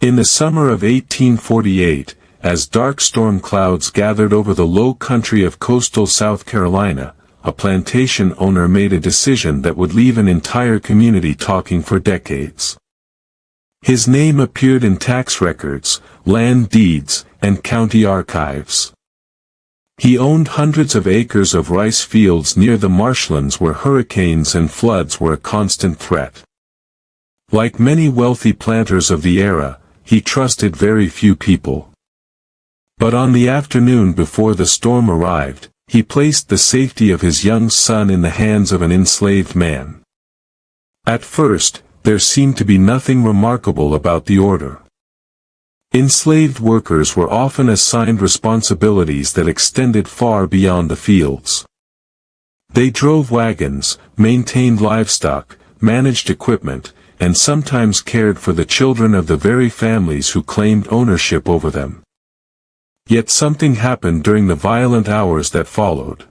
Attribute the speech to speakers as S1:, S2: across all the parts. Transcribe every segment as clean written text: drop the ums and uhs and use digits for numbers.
S1: In the summer of 1848, as dark storm clouds gathered over the low country of coastal South Carolina, a plantation owner made a decision that would leave an entire community talking for decades. His name appeared in tax records, land deeds, and county archives. He owned hundreds of acres of rice fields near the marshlands where hurricanes and floods were a constant threat. Like many wealthy planters of the era, he trusted very few people. But on the afternoon before the storm arrived, he placed the safety of his young son in the hands of an enslaved man. At first, there seemed to be nothing remarkable about the order. Enslaved workers were often assigned responsibilities that extended far beyond the fields. They drove wagons, maintained livestock, managed equipment, and sometimes cared for the children of the very families who claimed ownership over them. Yet something happened during the violent hours that followed.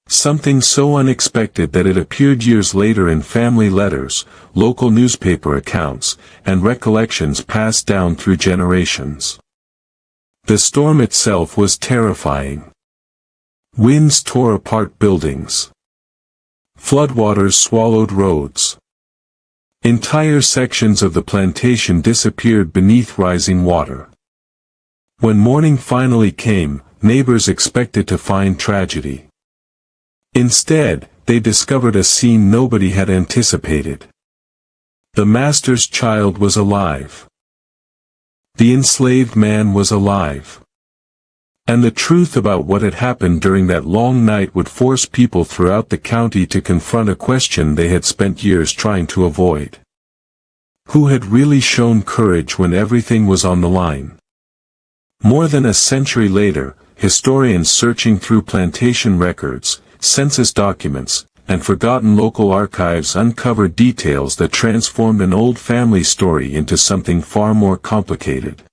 S1: Something so unexpected that it appeared years later in family letters, local newspaper accounts, and recollections passed down through generations. The storm itself was terrifying. Winds tore apart buildings. Floodwaters swallowed roads. Entire sections of the plantation disappeared beneath rising water. When morning finally came, neighbors expected to find tragedy. Instead, they discovered a scene nobody had anticipated. The master's child was alive. The enslaved man was alive. And the truth about what had happened during that long night would force people throughout the county to confront a question they had spent years trying to avoid. Who had really shown courage when everything was on the line? More than a century later, historians searching through plantation records, census documents, and forgotten local archives uncovered details that transformed an old family story into something far more complicated.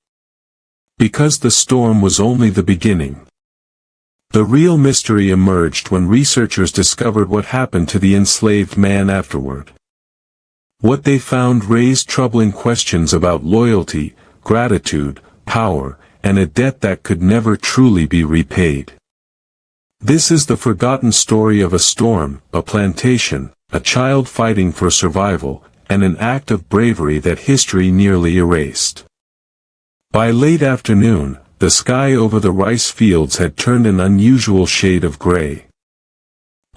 S1: Because the storm was only the beginning. The real mystery emerged when researchers discovered what happened to the enslaved man afterward. What they found raised troubling questions about loyalty, gratitude, power, and a debt that could never truly be repaid. This is the forgotten story of a storm, a plantation, a child fighting for survival, and an act of bravery that history nearly erased. By late afternoon, the sky over the rice fields had turned an unusual shade of gray.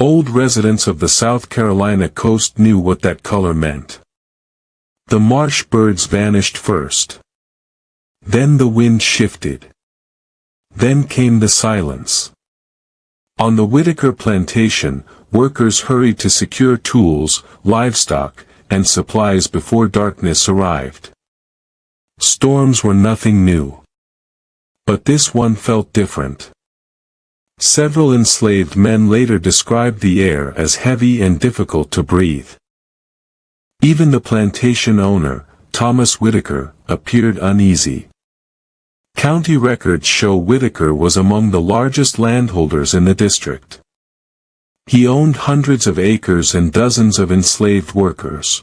S1: Old residents of the South Carolina coast knew what that color meant. The marsh birds vanished first. Then the wind shifted. Then came the silence. On the Whitaker plantation, workers hurried to secure tools, livestock, and supplies before darkness arrived. Storms were nothing new. But this one felt different. Several enslaved men later described the air as heavy and difficult to breathe. Even the plantation owner, Thomas Whitaker, appeared uneasy. County records show Whitaker was among the largest landholders in the district. He owned hundreds of acres and dozens of enslaved workers.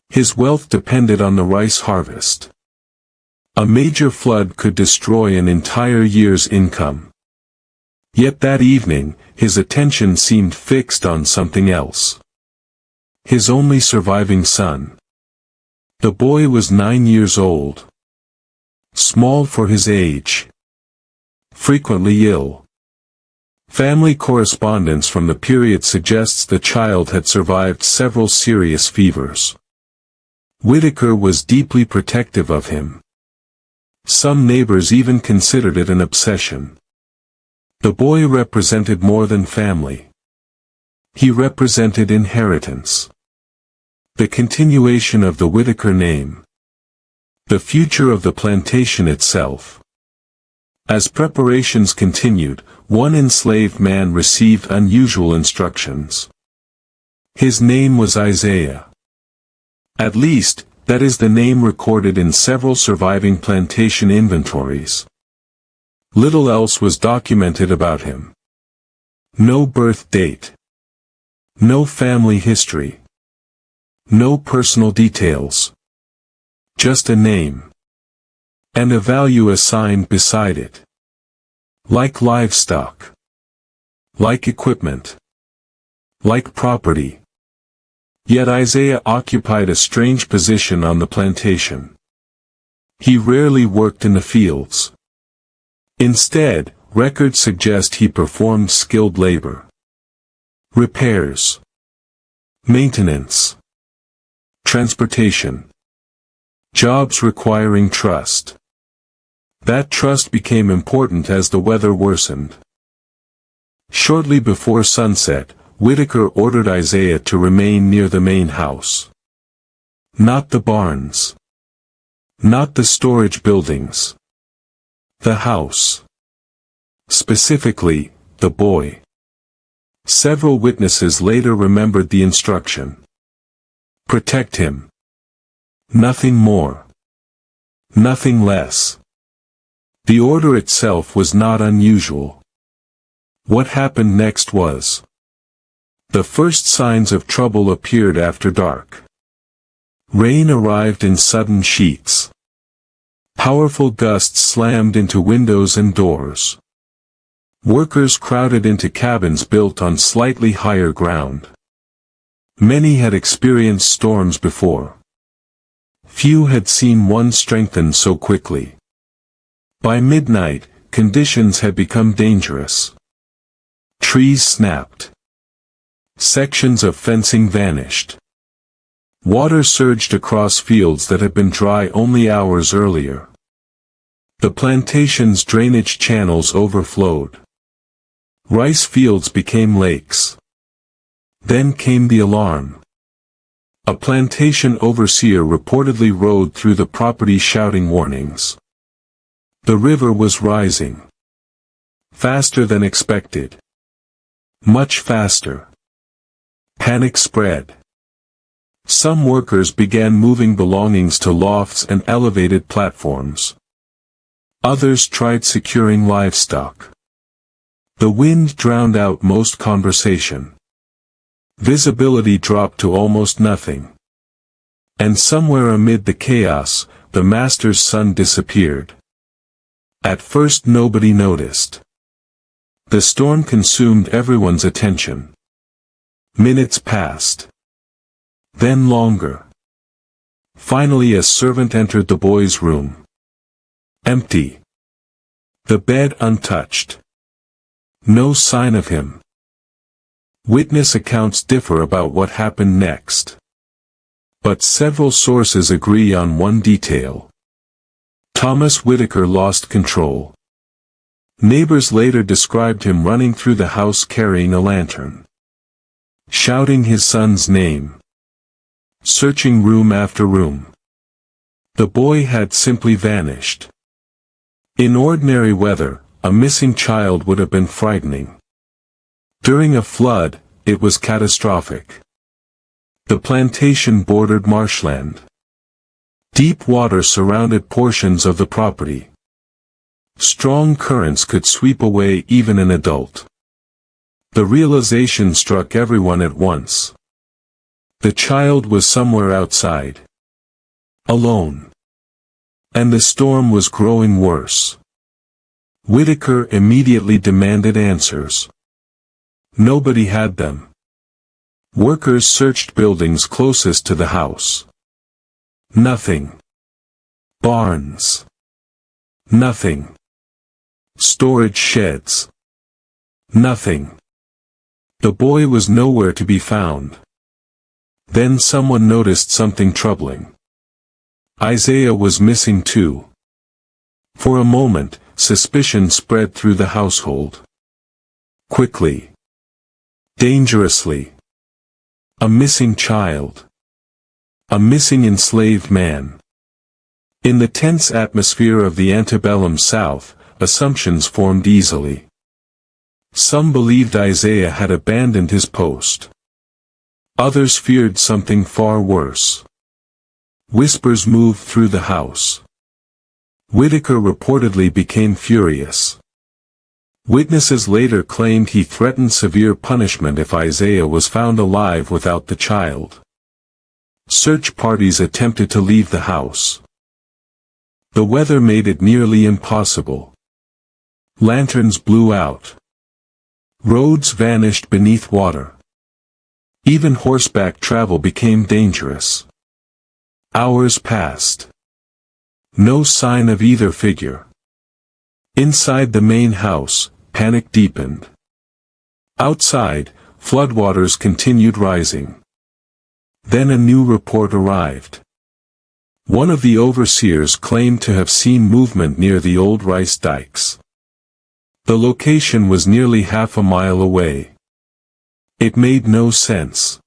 S1: His wealth depended on the rice harvest. A major flood could destroy an entire year's income. Yet that evening, his attention seemed fixed on something else. His only surviving son. The boy was 9 years old. Small for his age. Frequently ill. Family correspondence from the period suggests the child had survived several serious fevers. Whitaker was deeply protective of him. Some neighbors even considered it an obsession. The boy represented more than family. He represented inheritance. The continuation of the Whitaker name. The future of the plantation itself. As preparations continued, one enslaved man received unusual instructions. His name was Isaiah. At least, that is the name recorded in several surviving plantation inventories. Little else was documented about him. No birth date. No family history. No personal details. Just a name. And a value assigned beside it. Like livestock. Like equipment. Like property. Yet Isaiah occupied a strange position on the plantation. He rarely worked in the fields. Instead, records suggest he performed skilled labor. Repairs. Maintenance. Transportation. Jobs requiring trust. That trust became important as the weather worsened. Shortly before sunset, Whitaker ordered Isaiah to remain near the main house. Not the barns. Not the storage buildings. The house. Specifically, the boy. Several witnesses later remembered the instruction. Protect him. Nothing more. Nothing less. The order itself was not unusual. What happened next was. The first signs of trouble appeared after dark. Rain arrived in sudden sheets. Powerful gusts slammed into windows and doors. Workers crowded into cabins built on slightly higher ground. Many had experienced storms before. Few had seen one strengthen so quickly. By midnight, conditions had become dangerous. Trees snapped. Sections of fencing vanished. Water surged across fields that had been dry only hours earlier. The plantation's drainage channels overflowed. Rice fields became lakes. Then came the alarm. A plantation overseer reportedly rode through the property shouting warnings. The river was rising. Faster than expected. Much faster. Panic spread. Some workers began moving belongings to lofts and elevated platforms. Others tried securing livestock. The wind drowned out most conversation. Visibility dropped to almost nothing. And somewhere amid the chaos, the master's son disappeared. At first nobody noticed. The storm consumed everyone's attention. Minutes passed. Then longer. Finally a servant entered the boy's room. Empty. The bed untouched. No sign of him. Witness accounts differ about what happened next. But several sources agree on one detail. Thomas Whitaker lost control. Neighbors later described him running through the house carrying a lantern. Shouting his son's name. Searching room after room. The boy had simply vanished. In ordinary weather, a missing child would have been frightening. During a flood, it was catastrophic. The plantation bordered marshland. Deep water surrounded portions of the property. Strong currents could sweep away even an adult. The realization struck everyone at once. The child was somewhere outside. Alone. And the storm was growing worse. Whitaker immediately demanded answers. Nobody had them. Workers searched buildings closest to the house. Nothing. Barns. Nothing. Storage sheds. Nothing. The boy was nowhere to be found. Then someone noticed something troubling. Isaiah was missing too. For a moment, suspicion spread through the household. Quickly. Dangerously. A missing child. A missing enslaved man. In the tense atmosphere of the antebellum South, assumptions formed easily. Some believed Isaiah had abandoned his post. Others feared something far worse. Whispers moved through the house. Whitaker reportedly became furious. Witnesses later claimed he threatened severe punishment if Isaiah was found alive without the child. Search parties attempted to leave the house. The weather made it nearly impossible. Lanterns blew out. Roads vanished beneath water. Even horseback travel became dangerous. Hours passed. No sign of either figure. Inside the main house, panic deepened. Outside, floodwaters continued rising. Then a new report arrived. One of the overseers claimed to have seen movement near the old rice dikes. The location was nearly half a mile away. It made no sense.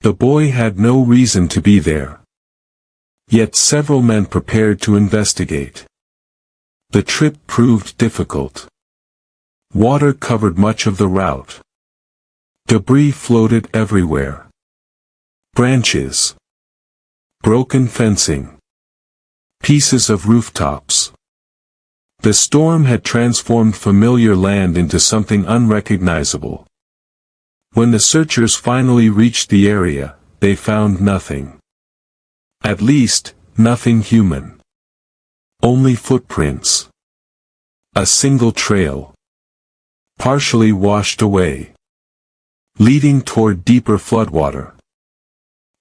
S1: The boy had no reason to be there. Yet several men prepared to investigate. The trip proved difficult. Water covered much of the route. Debris floated everywhere. Branches. Broken fencing. Pieces of rooftops. The storm had transformed familiar land into something unrecognizable. When the searchers finally reached the area, they found nothing. At least, nothing human. Only footprints. A single trail. Partially washed away. Leading toward deeper floodwater.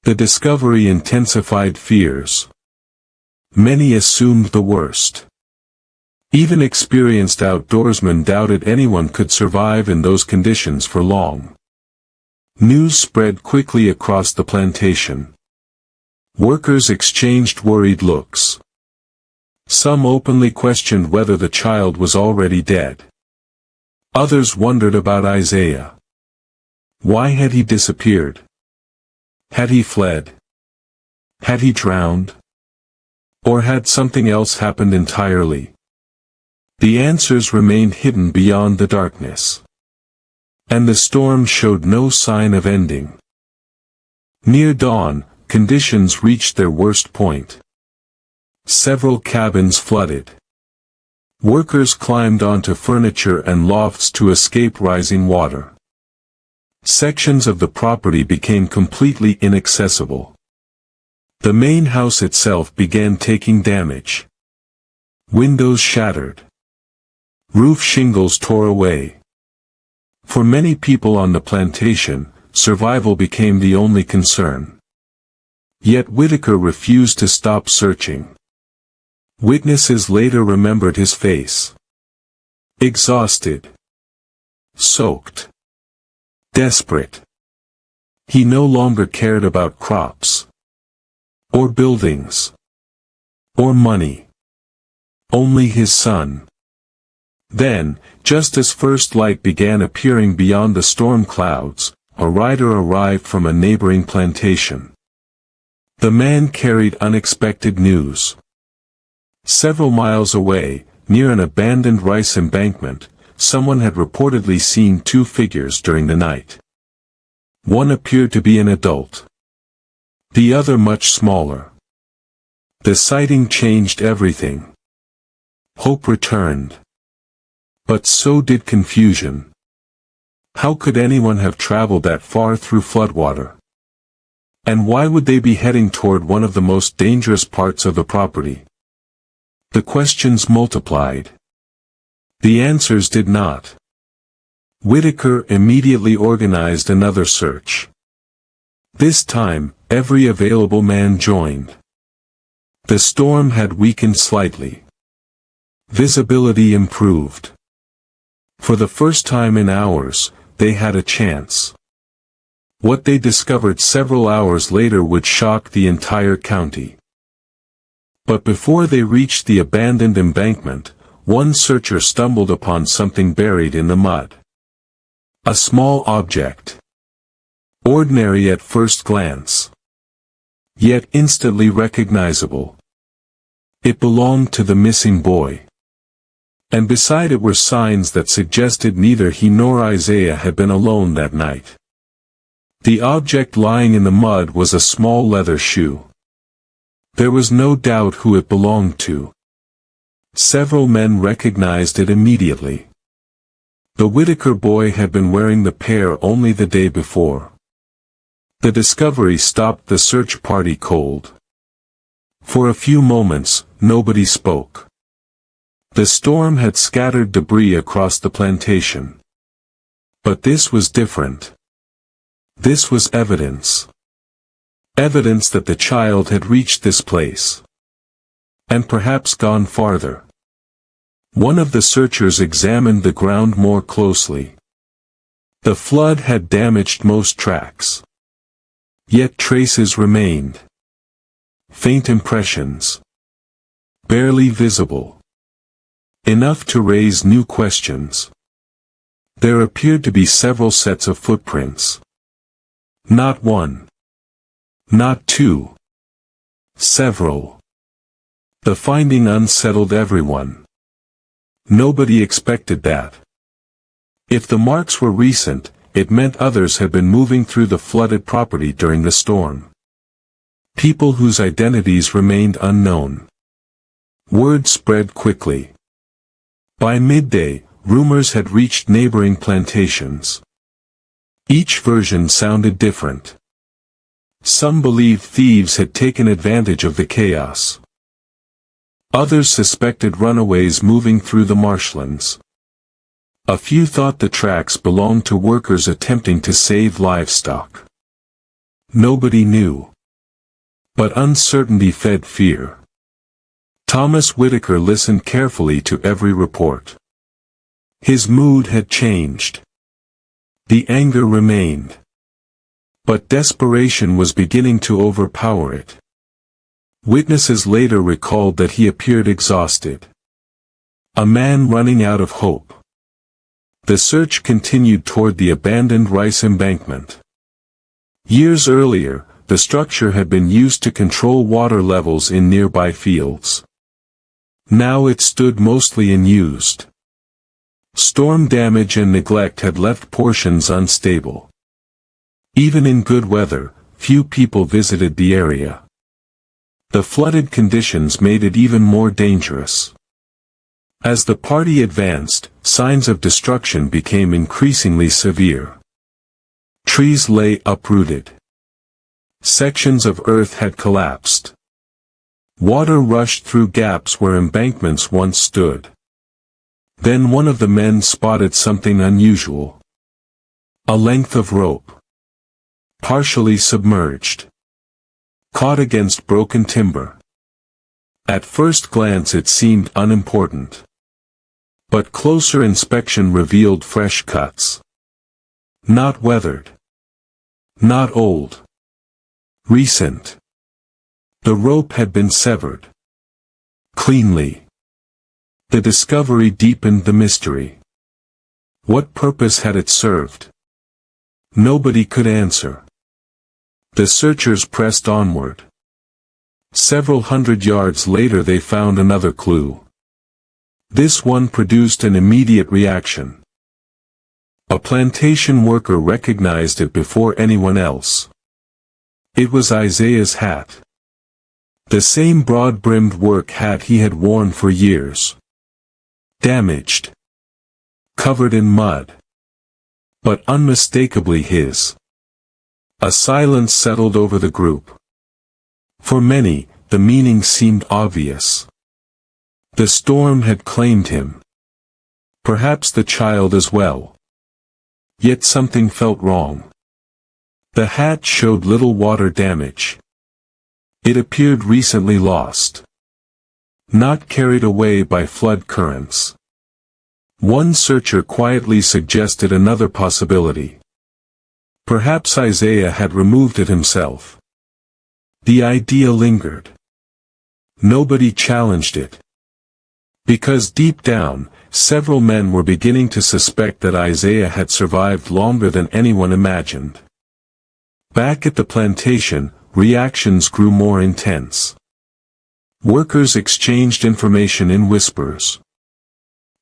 S1: The discovery intensified fears. Many assumed the worst. Even experienced outdoorsmen doubted anyone could survive in those conditions for long. News spread quickly across the plantation. Workers exchanged worried looks. Some openly questioned whether the child was already dead. Others wondered about Isaiah. Why had he disappeared? Had he fled? Had he drowned? Or had something else happened entirely? The answers remained hidden beyond the darkness. And the storm showed no sign of ending. Near dawn, conditions reached their worst point. Several cabins flooded. Workers climbed onto furniture and lofts to escape rising water. Sections of the property became completely inaccessible. The main house itself began taking damage. Windows shattered. Roof shingles tore away. For many people on the plantation, survival became the only concern. Yet Whitaker refused to stop searching. Witnesses later remembered his face. Exhausted. Soaked. Desperate. He no longer cared about crops. Or buildings. Or money. Only his son. Then, just as first light began appearing beyond the storm clouds, a rider arrived from a neighboring plantation. The man carried unexpected news. Several miles away, near an abandoned rice embankment, someone had reportedly seen two figures during the night. One appeared to be an adult. The other much smaller. The sighting changed everything. Hope returned. But so did confusion. How could anyone have traveled that far through floodwater? And why would they be heading toward one of the most dangerous parts of the property? The questions multiplied. The answers did not. Whitaker immediately organized another search. This time, every available man joined. The storm had weakened slightly. Visibility improved. For the first time in hours, they had a chance. What they discovered several hours later would shock the entire county. But before they reached the abandoned embankment, one searcher stumbled upon something buried in the mud. A small object. Ordinary at first glance. Yet instantly recognizable. It belonged to the missing boy. And beside it were signs that suggested neither he nor Isaiah had been alone that night. The object lying in the mud was a small leather shoe. There was no doubt who it belonged to. Several men recognized it immediately. The Whitaker boy had been wearing the pair only the day before. The discovery stopped the search party cold. For a few moments, nobody spoke. The storm had scattered debris across the plantation. But this was different. This was evidence. Evidence that the child had reached this place. And perhaps gone farther. One of the searchers examined the ground more closely. The flood had damaged most tracks. Yet traces remained. Faint impressions. Barely visible. Enough to raise new questions. There appeared to be several sets of footprints. Not one. Not two. Several. The finding unsettled everyone. Nobody expected that. If the marks were recent, it meant others had been moving through the flooded property during the storm. People whose identities remained unknown. Word spread quickly. By midday, rumors had reached neighboring plantations. Each version sounded different. Some believed thieves had taken advantage of the chaos. Others suspected runaways moving through the marshlands. A few thought the tracks belonged to workers attempting to save livestock. Nobody knew. But uncertainty fed fear. Thomas Whitaker listened carefully to every report. His mood had changed. The anger remained. But desperation was beginning to overpower it. Witnesses later recalled that he appeared exhausted. A man running out of hope. The search continued toward the abandoned rice embankment. Years earlier, the structure had been used to control water levels in nearby fields. Now it stood mostly unused. Storm damage and neglect had left portions unstable. Even in good weather, few people visited the area. The flooded conditions made it even more dangerous. As the party advanced, signs of destruction became increasingly severe. Trees lay uprooted. Sections of earth had collapsed. Water rushed through gaps where embankments once stood. Then one of the men spotted something unusual. A length of rope. Partially submerged. Caught against broken timber. At first glance it seemed unimportant. But closer inspection revealed fresh cuts. Not weathered. Not old. Recent. The rope had been severed. Cleanly. The discovery deepened the mystery. What purpose had it served? Nobody could answer. The searchers pressed onward. Several hundred yards later they found another clue. This one produced an immediate reaction. A plantation worker recognized it before anyone else. It was Isaiah's hat. The same broad-brimmed work hat he had worn for years. Damaged. Covered in mud. But unmistakably his. A silence settled over the group. For many, the meaning seemed obvious. The storm had claimed him. Perhaps the child as well. Yet something felt wrong. The hat showed little water damage. It appeared recently lost. Not carried away by flood currents. One searcher quietly suggested another possibility. Perhaps Isaiah had removed it himself. The idea lingered. Nobody challenged it. Because deep down, several men were beginning to suspect that Isaiah had survived longer than anyone imagined. Back at the plantation, reactions grew more intense. Workers exchanged information in whispers.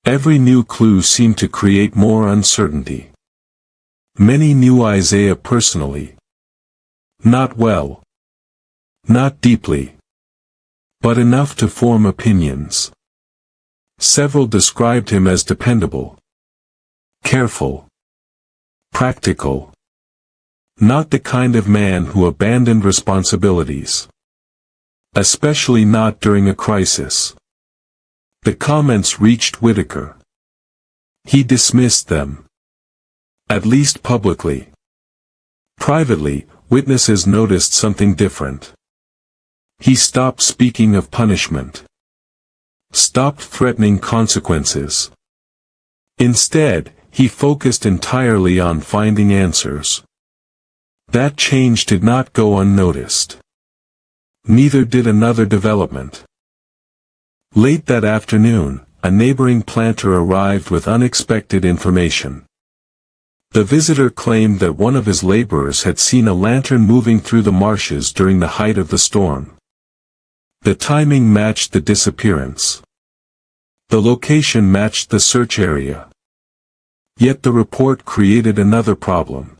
S1: Every new clue seemed to create more uncertainty. Many knew Isaiah personally. Not well. Not deeply. But enough to form opinions. Several described him as dependable. Careful. Practical. Not the kind of man who abandoned responsibilities. Especially not during a crisis. The comments reached Whitaker. He dismissed them. At least publicly. Privately, witnesses noticed something different. He stopped speaking of punishment. Stopped threatening consequences. Instead, he focused entirely on finding answers. That change did not go unnoticed. Neither did another development. Late that afternoon, a neighboring planter arrived with unexpected information. The visitor claimed that one of his laborers had seen a lantern moving through the marshes during the height of the storm. The timing matched the disappearance. The location matched the search area. Yet the report created another problem.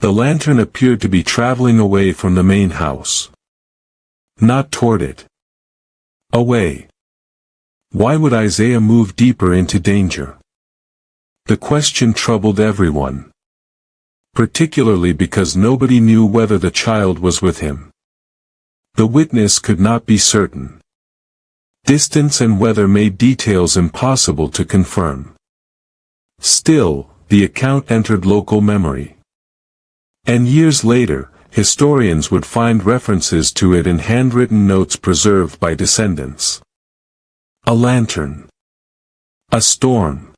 S1: The lantern appeared to be traveling away from the main house. Not toward it. Away. Why would Isaiah move deeper into danger? The question troubled everyone. Particularly because nobody knew whether the child was with him. The witness could not be certain. Distance and weather made details impossible to confirm. Still, the account entered local memory. And years later, historians would find references to it in handwritten notes preserved by descendants. A lantern. A storm.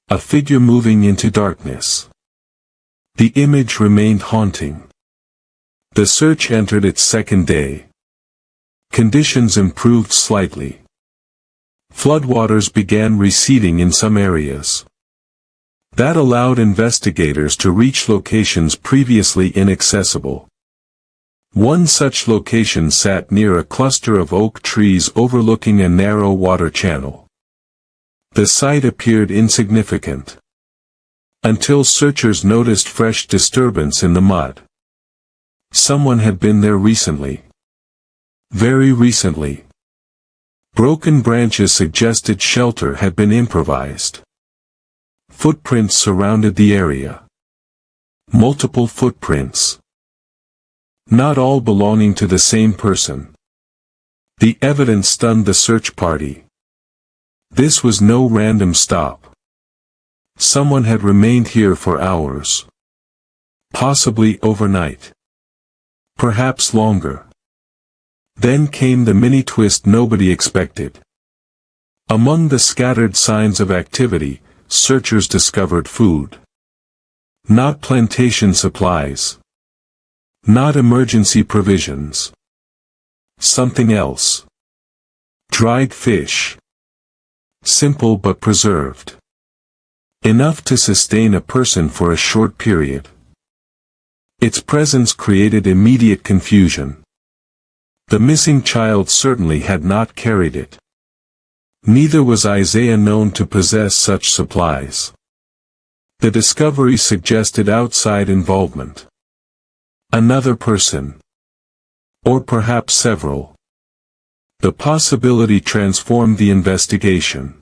S1: A figure moving into darkness. The image remained haunting. The search entered its second day. Conditions improved slightly. Floodwaters began receding in some areas. That allowed investigators to reach locations previously inaccessible. One such location sat near a cluster of oak trees overlooking a narrow water channel. The site appeared insignificant. Until searchers noticed fresh disturbance in the mud. Someone had been there recently. Very recently. Broken branches suggested shelter had been improvised. Footprints surrounded the area. Multiple footprints. Not all belonging to the same person. The evidence stunned the search party. This was no random stop. Someone had remained here for hours. Possibly overnight. Perhaps longer. Then came the mini-twist nobody expected. Among the scattered signs of activity, searchers discovered food. Not plantation supplies. Not emergency provisions. Something else. Dried fish. Simple but preserved. Enough to sustain a person for a short period. Its presence created immediate confusion. The missing child certainly had not carried it. Neither was Isaiah known to possess such supplies. The discovery suggested outside involvement. Another person. Or perhaps several. The possibility transformed the investigation.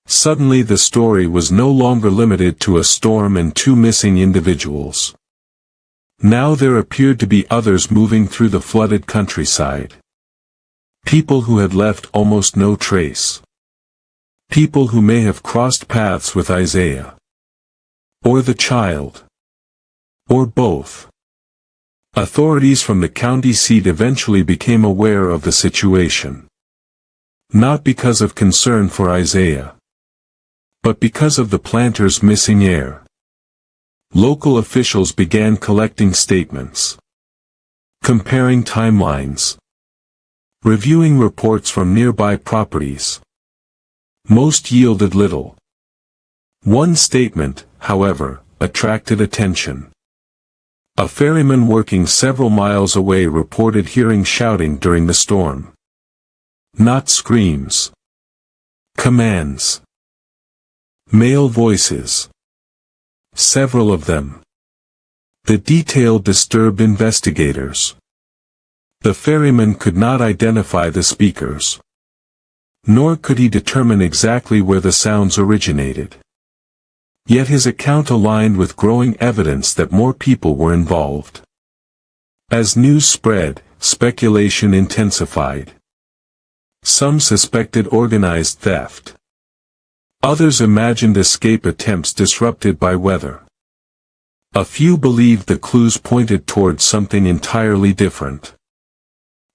S1: Suddenly the story was no longer limited to a storm and two missing individuals. Now there appeared to be others moving through the flooded countryside. People who had left almost no trace. People who may have crossed paths with Isaiah. Or the child. Or both. Authorities from the county seat eventually became aware of the situation. Not because of concern for Isaiah. But because of the planter's missing heir. Local officials began collecting statements. Comparing timelines. Reviewing reports from nearby properties. Most yielded little. One statement, however, attracted attention. A ferryman working several miles away reported hearing shouting during the storm. Not screams. Commands. Male voices. Several of them. The detail disturbed investigators. The ferryman could not identify the speakers. Nor could he determine exactly where the sounds originated. Yet his account aligned with growing evidence that more people were involved. As news spread, speculation intensified. Some suspected organized theft. Others imagined escape attempts disrupted by weather. A few believed the clues pointed towards something entirely different.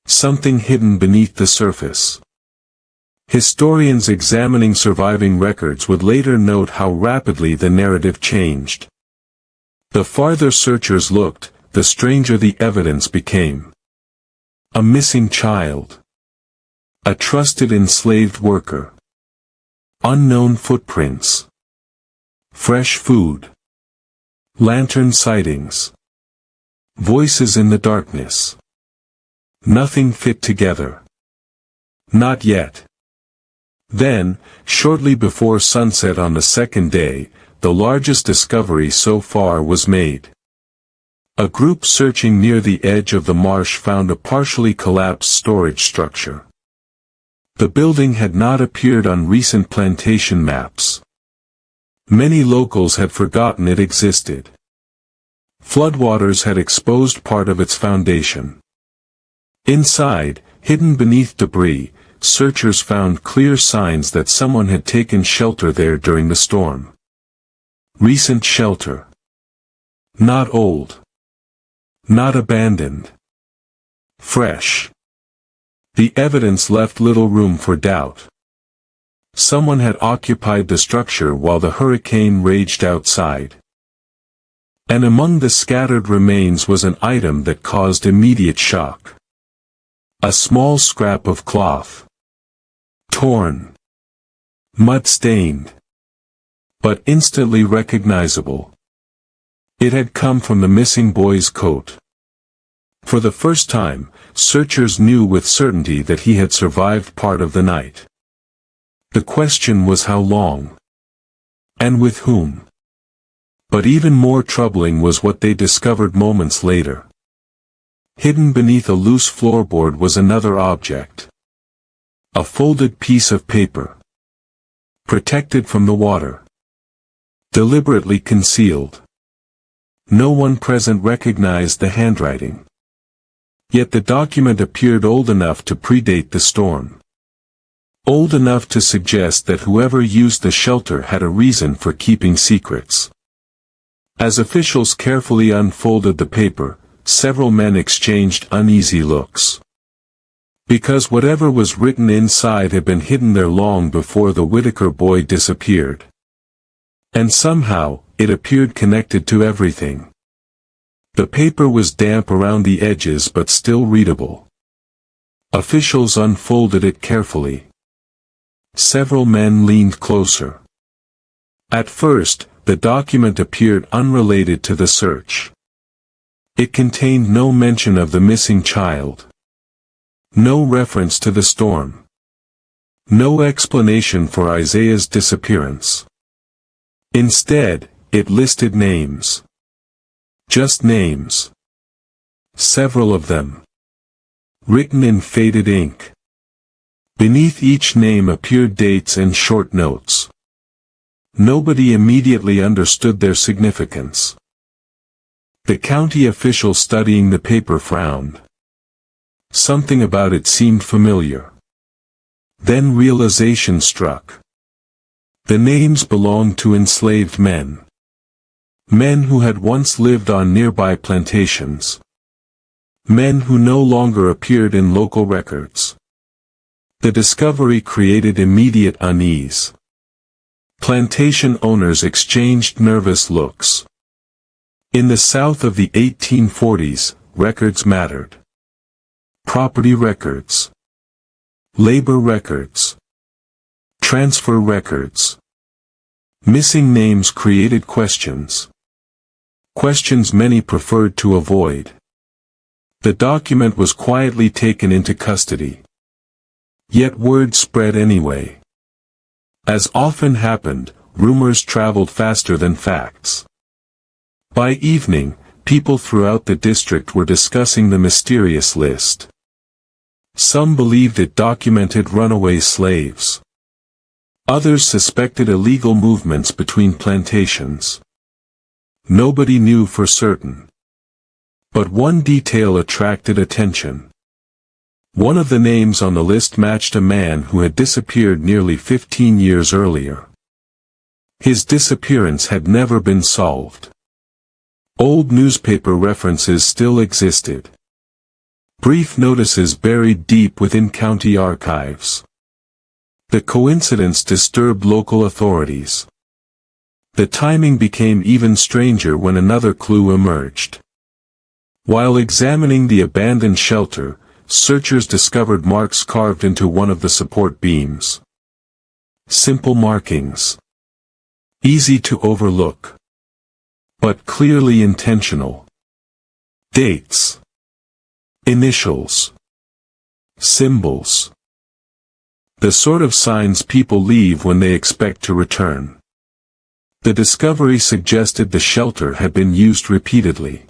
S1: Something hidden beneath the surface. Historians examining surviving records would later note how rapidly the narrative changed. The farther searchers looked, the stranger the evidence became. A missing child. A trusted enslaved worker. Unknown footprints. Fresh food. Lantern sightings. Voices in the darkness. Nothing fit together. Not yet. Then, shortly before sunset on the second day, the largest discovery so far was made. A group searching near the edge of the marsh found a partially collapsed storage structure. The building had not appeared on recent plantation maps. Many locals had forgotten it existed. Floodwaters had exposed part of its foundation. Inside, hidden beneath debris, searchers found clear signs that someone had taken shelter there during the storm. Recent shelter. Not old. Not abandoned. Fresh. The evidence left little room for doubt. Someone had occupied the structure while the hurricane raged outside. And among the scattered remains was an item that caused immediate shock. A small scrap of cloth. Torn. Mud-stained. But instantly recognizable. It had come from the missing boy's coat. For the first time, searchers knew with certainty that he had survived part of the night. The question was how long? And with whom? But even more troubling was what they discovered moments later. Hidden beneath a loose floorboard was another object. A folded piece of paper. Protected from the water. Deliberately concealed. No one present recognized the handwriting. Yet the document appeared old enough to predate the storm. Old enough to suggest that whoever used the shelter had a reason for keeping secrets. As officials carefully unfolded the paper, several men exchanged uneasy looks. Because whatever was written inside had been hidden there long before the Whitaker boy disappeared. And somehow, it appeared connected to everything. The paper was damp around the edges but still readable. Officials unfolded it carefully. Several men leaned closer. At first, the document appeared unrelated to the search. It contained no mention of the missing child. No reference to the storm. No explanation for Isaiah's disappearance. Instead, it listed names. Just names. Several of them. Written in faded ink. Beneath each name appeared dates and short notes. Nobody immediately understood their significance. The county official studying the paper frowned. Something about it seemed familiar. Then realization struck. The names belonged to enslaved men. Men who had once lived on nearby plantations. Men who no longer appeared in local records. The discovery created immediate unease. Plantation owners exchanged nervous looks. In the South of the 1840s, records mattered. Property records. Labor records. Transfer records. Missing names created questions. Questions many preferred to avoid. The document was quietly taken into custody. Yet word spread anyway. As often happened, rumors traveled faster than facts. By evening, people throughout the district were discussing the mysterious list. Some believed it documented runaway slaves. Others suspected illegal movements between plantations. Nobody knew for certain. But one detail attracted attention. One of the names on the list matched a man who had disappeared nearly 15 years earlier. His disappearance had never been solved. Old newspaper references still existed. Brief notices buried deep within county archives. The coincidence disturbed local authorities. The timing became even stranger when another clue emerged. While examining the abandoned shelter, searchers discovered marks carved into one of the support beams. Simple markings. Easy to overlook. But clearly intentional. Dates. Initials. Symbols. The sort of signs people leave when they expect to return. The discovery suggested the shelter had been used repeatedly.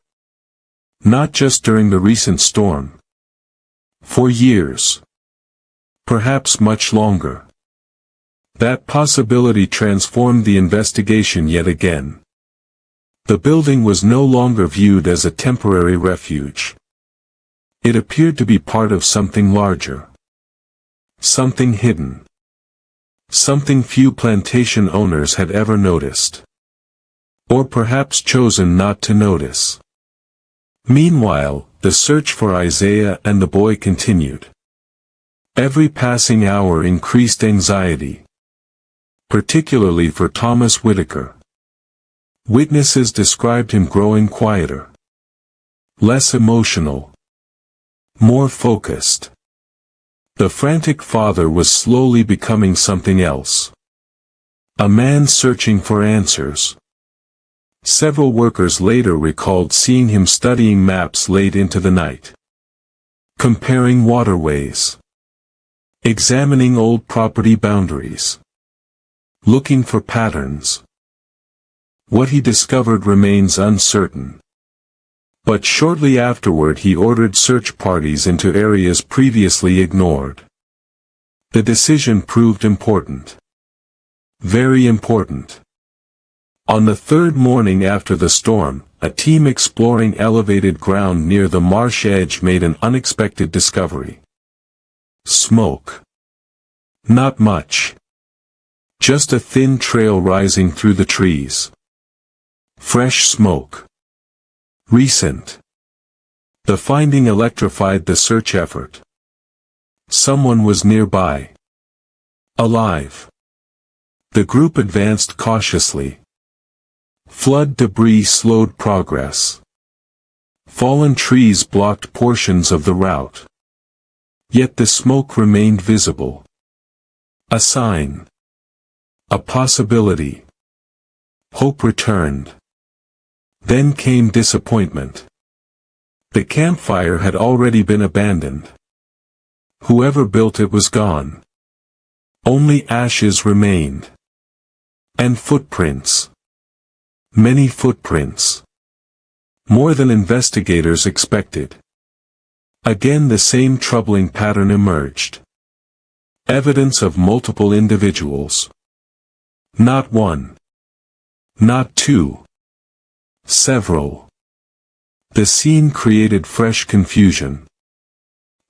S1: Not just during the recent storm. For years. Perhaps much longer. That possibility transformed the investigation yet again. The building was no longer viewed as a temporary refuge. It appeared to be part of something larger. Something hidden. Something few plantation owners had ever noticed. Or perhaps chosen not to notice. Meanwhile, the search for Isaiah and the boy continued. Every passing hour increased anxiety. Particularly for Thomas Whitaker. Witnesses described him growing quieter. Less emotional. More focused. The frantic father was slowly becoming something else. A man searching for answers. Several workers later recalled seeing him studying maps late into the night. Comparing waterways. Examining old property boundaries. Looking for patterns. What he discovered remains uncertain. But shortly afterward he ordered search parties into areas previously ignored. The decision proved important. Very important. On the third morning after the storm, a team exploring elevated ground near the marsh edge made an unexpected discovery. Smoke. Not much. Just a thin trail rising through the trees. Fresh smoke. Recent. The finding electrified the search effort. Someone was nearby. Alive. The group advanced cautiously. Flood debris slowed progress. Fallen trees blocked portions of the route. Yet the smoke remained visible. A sign. A possibility. Hope returned. Then came disappointment. The campfire had already been abandoned. Whoever built it was gone. Only ashes remained. And footprints. Many footprints. More than investigators expected. Again the same troubling pattern emerged. Evidence of multiple individuals. Not one. Not two. Several. The scene created fresh confusion.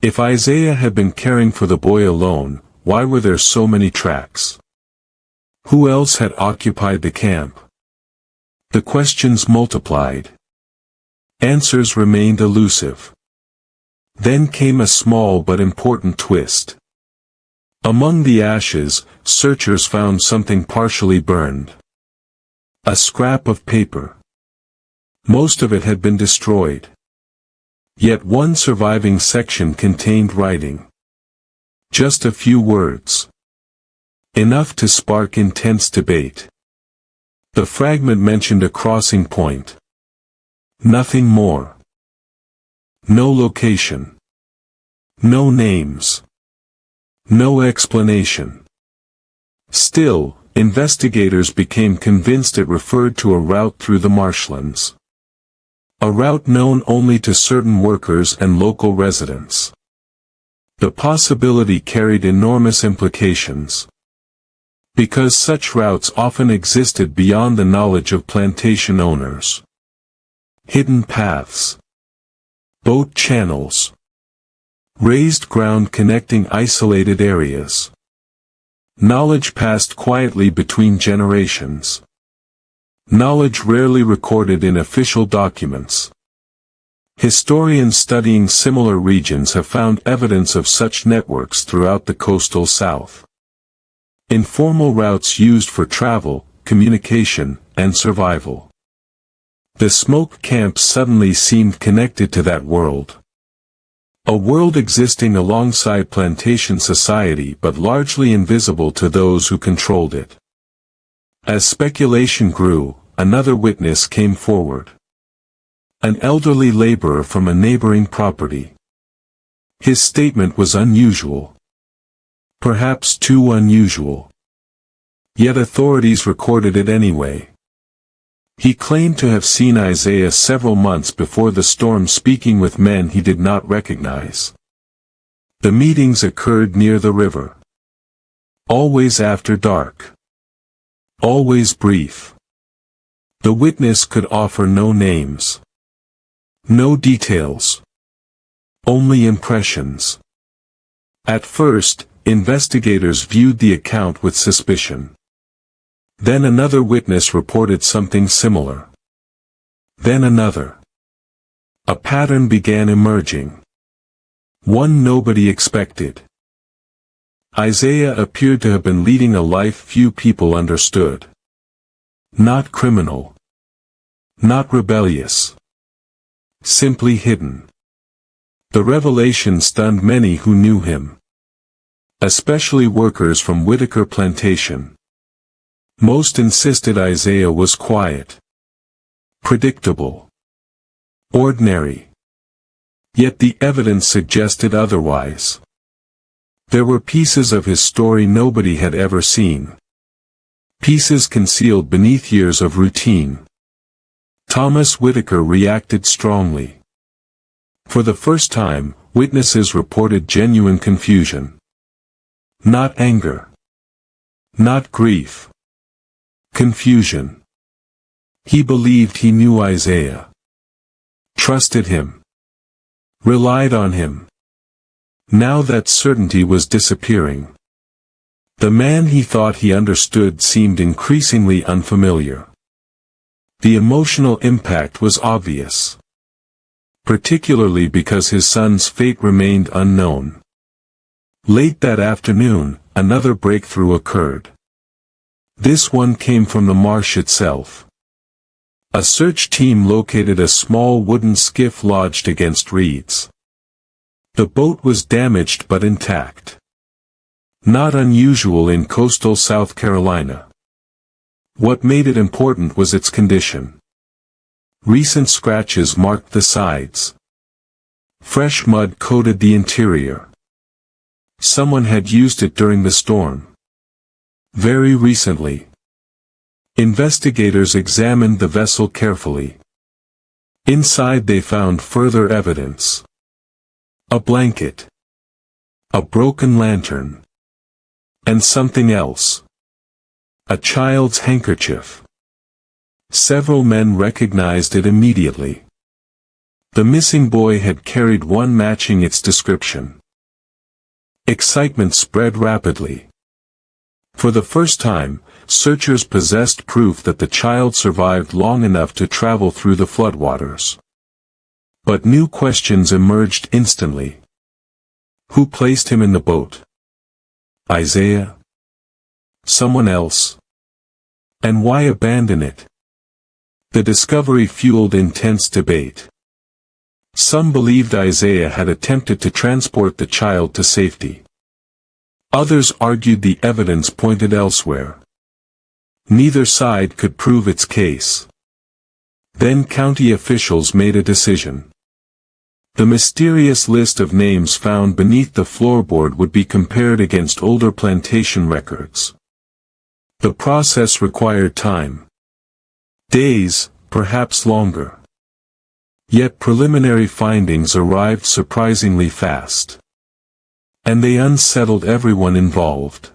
S1: If Isaiah had been caring for the boy alone, why were there so many tracks? Who else had occupied the camp? The questions multiplied. Answers remained elusive. Then came a small but important twist. Among the ashes, searchers found something partially burned. A scrap of paper. Most of it had been destroyed. Yet one surviving section contained writing. Just a few words. Enough to spark intense debate. The fragment mentioned a crossing point. Nothing more. No location. No names. No explanation. Still, investigators became convinced it referred to a route through the marshlands. A route known only to certain workers and local residents. The possibility carried enormous implications. Because such routes often existed beyond the knowledge of plantation owners. Hidden paths. Boat channels. Raised ground connecting isolated areas. Knowledge passed quietly between generations. Knowledge rarely recorded in official documents. Historians studying similar regions have found evidence of such networks throughout the coastal South. Informal routes used for travel, communication, and survival. The smoke camps suddenly seemed connected to that world. A world existing alongside plantation society but largely invisible to those who controlled it. As speculation grew, another witness came forward. An elderly laborer from a neighboring property. His statement was unusual. Perhaps too unusual. Yet authorities recorded it anyway. He claimed to have seen Isaiah several months before the storm speaking with men he did not recognize. The meetings occurred near the river. Always after dark. Always brief. The witness could offer no names. No details. Only impressions. At first, investigators viewed the account with suspicion. Then another witness reported something similar. Then another. A pattern began emerging. One nobody expected. Isaiah appeared to have been leading a life few people understood. Not criminal. Not rebellious. Simply hidden. The revelation stunned many who knew him. Especially workers from Whitaker Plantation. Most insisted Isaiah was quiet. Predictable. Ordinary. Yet the evidence suggested otherwise. There were pieces of his story nobody had ever seen. Pieces concealed beneath years of routine. Thomas Whitaker reacted strongly. For the first time, witnesses reported genuine confusion. Not anger. Not grief. Confusion. He believed he knew Isaiah. Trusted him. Relied on him. Now that certainty was disappearing. The man he thought he understood seemed increasingly unfamiliar. The emotional impact was obvious. Particularly because his son's fate remained unknown. Late that afternoon, another breakthrough occurred. This one came from the marsh itself. A search team located a small wooden skiff lodged against reeds. The boat was damaged but intact. Not unusual in coastal South Carolina. What made it important was its condition. Recent scratches marked the sides. Fresh mud coated the interior. Someone had used it during the storm. Very recently. Investigators examined the vessel carefully. Inside they found further evidence. A blanket. A broken lantern. And something else. A child's handkerchief. Several men recognized it immediately. The missing boy had carried one matching its description. Excitement spread rapidly. For the first time, searchers possessed proof that the child survived long enough to travel through the floodwaters. But new questions emerged instantly. Who placed him in the boat? Isaiah? Someone else? And why abandon it? The discovery fueled intense debate. Some believed Isaiah had attempted to transport the child to safety. Others argued the evidence pointed elsewhere. Neither side could prove its case. Then county officials made a decision. The mysterious list of names found beneath the floorboard would be compared against older plantation records. The process required time. Days, perhaps longer. Yet preliminary findings arrived surprisingly fast. And they unsettled everyone involved.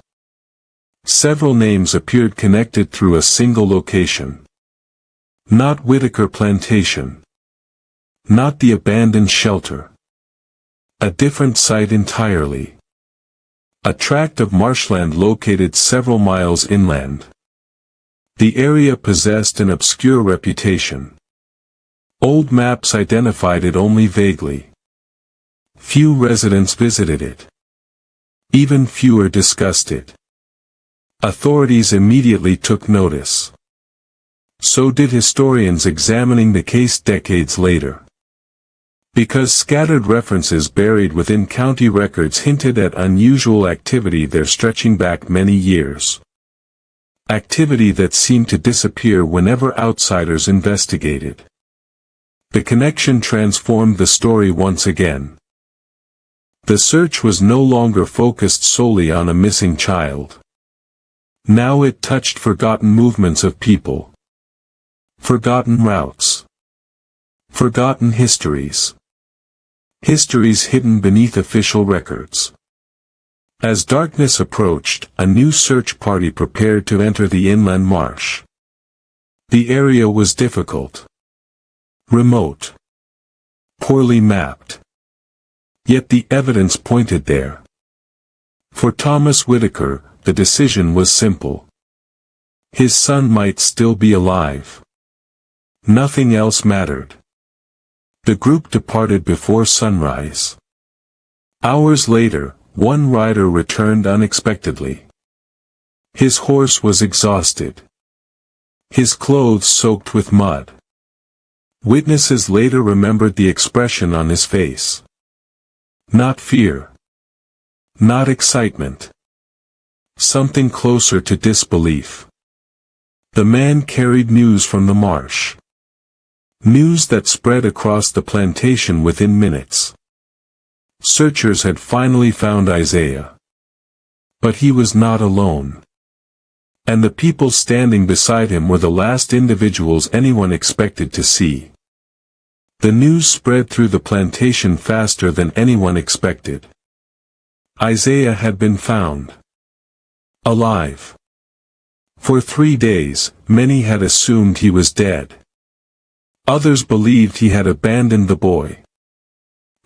S1: Several names appeared connected through a single location. Not Whitaker Plantation. Not the abandoned shelter. A different site entirely. A tract of marshland located several miles inland. The area possessed an obscure reputation. Old maps identified it only vaguely. Few residents visited it. Even fewer discussed it. Authorities immediately took notice. So did historians examining the case decades later. Because scattered references buried within county records hinted at unusual activity there stretching back many years. Activity that seemed to disappear whenever outsiders investigated. The connection transformed the story once again. The search was no longer focused solely on a missing child. Now it touched forgotten movements of people. Forgotten routes. Forgotten histories. Histories hidden beneath official records. As darkness approached, a new search party prepared to enter the inland marsh. The area was difficult. Remote. Poorly mapped. Yet the evidence pointed there. For Thomas Whitaker, the decision was simple. His son might still be alive. Nothing else mattered. The group departed before sunrise. Hours later, one rider returned unexpectedly. His horse was exhausted. His clothes soaked with mud. Witnesses later remembered the expression on his face. Not fear. Not excitement. Something closer to disbelief. The man carried news from the marsh. News that spread across the plantation within minutes. Searchers had finally found Isaiah. But he was not alone. And the people standing beside him were the last individuals anyone expected to see. The news spread through the plantation faster than anyone expected. Isaiah had been found. Alive. For 3 days, many had assumed he was dead. Others believed he had abandoned the boy.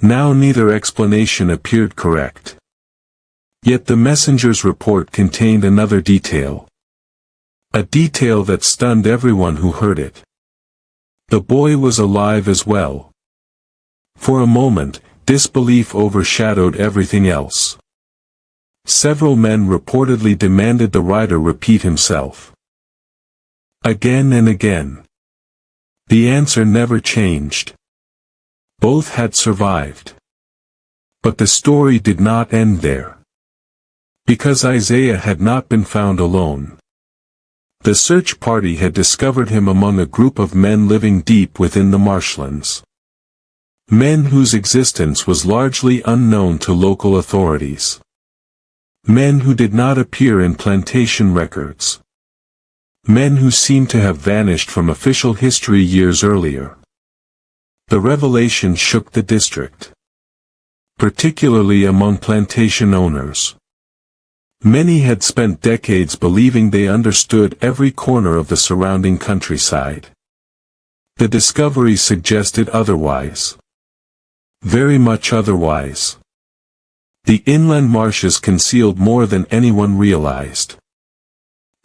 S1: Now neither explanation appeared correct. Yet the messenger's report contained another detail. A detail that stunned everyone who heard it. The boy was alive as well. For a moment, disbelief overshadowed everything else. Several men reportedly demanded the writer repeat himself. Again and again. The answer never changed. Both had survived. But the story did not end there. Because Isaiah had not been found alone. The search party had discovered him among a group of men living deep within the marshlands. Men whose existence was largely unknown to local authorities. Men who did not appear in plantation records. Men who seemed to have vanished from official history years earlier. The revelation shook the district. Particularly among plantation owners. Many had spent decades believing they understood every corner of the surrounding countryside. The discovery suggested otherwise. Very much otherwise. The inland marshes concealed more than anyone realized.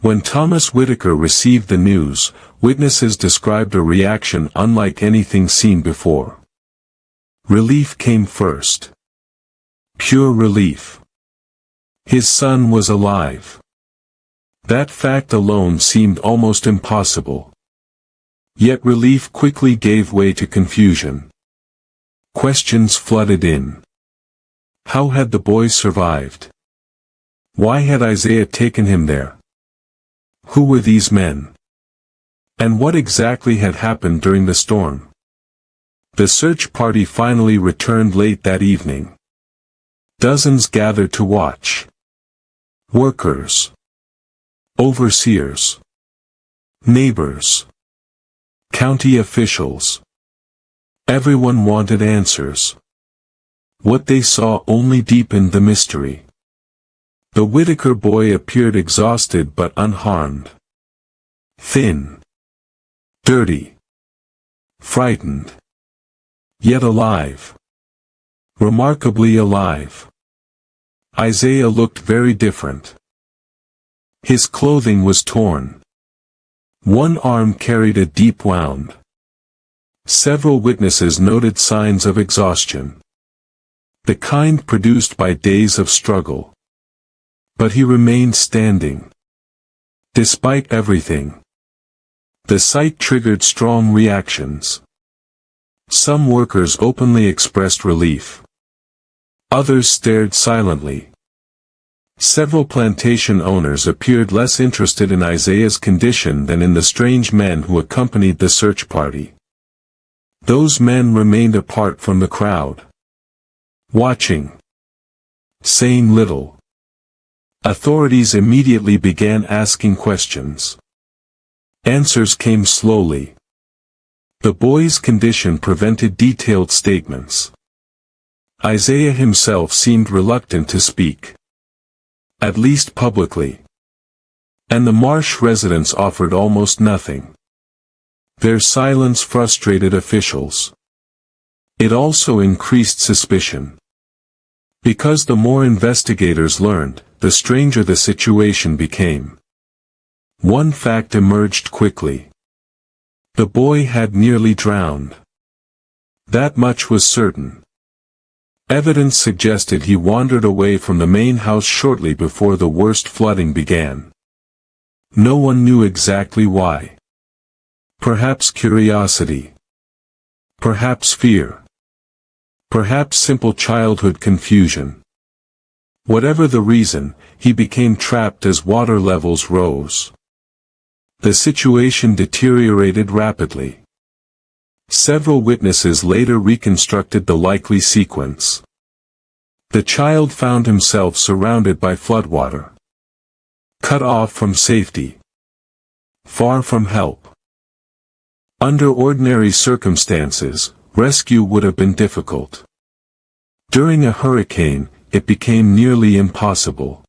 S1: When Thomas Whitaker received the news, witnesses described a reaction unlike anything seen before. Relief came first. Pure relief. His son was alive. That fact alone seemed almost impossible. Yet relief quickly gave way to confusion. Questions flooded in. How had the boy survived? Why had Isaiah taken him there? Who were these men? And what exactly had happened during the storm? The search party finally returned late that evening. Dozens gathered to watch. Workers. Overseers. Neighbors. County officials. Everyone wanted answers. What they saw only deepened the mystery. The Whitaker boy appeared exhausted but unharmed. Thin. Dirty. Frightened. Yet alive. remarkably alive. Isaiah looked very different. His clothing was torn. One arm carried a deep wound. Several witnesses noted signs of exhaustion, the kind produced by days of struggle. But he remained standing. Despite everything, the sight triggered strong reactions. Some workers openly expressed relief. Others stared silently. Several plantation owners appeared less interested in Isaiah's condition than in the strange men who accompanied the search party. Those men remained apart from the crowd, watching, saying little. Authorities immediately began asking questions. Answers came slowly. The boy's condition prevented detailed statements. Isaiah himself seemed reluctant to speak, at least publicly. And the marsh residents offered almost nothing. Their silence frustrated officials. It also increased suspicion. Because the more investigators learned, the stranger the situation became. One fact emerged quickly. The boy had nearly drowned. That much was certain. Evidence suggested he wandered away from the main house shortly before the worst flooding began. No one knew exactly why. Perhaps curiosity. Perhaps fear. Perhaps simple childhood confusion. Whatever the reason, he became trapped as water levels rose. The situation deteriorated rapidly. Several witnesses later reconstructed the likely sequence. The child found himself surrounded by floodwater. Cut off from safety. Far from help. Under ordinary circumstances, rescue would have been difficult. During a hurricane, it became nearly impossible.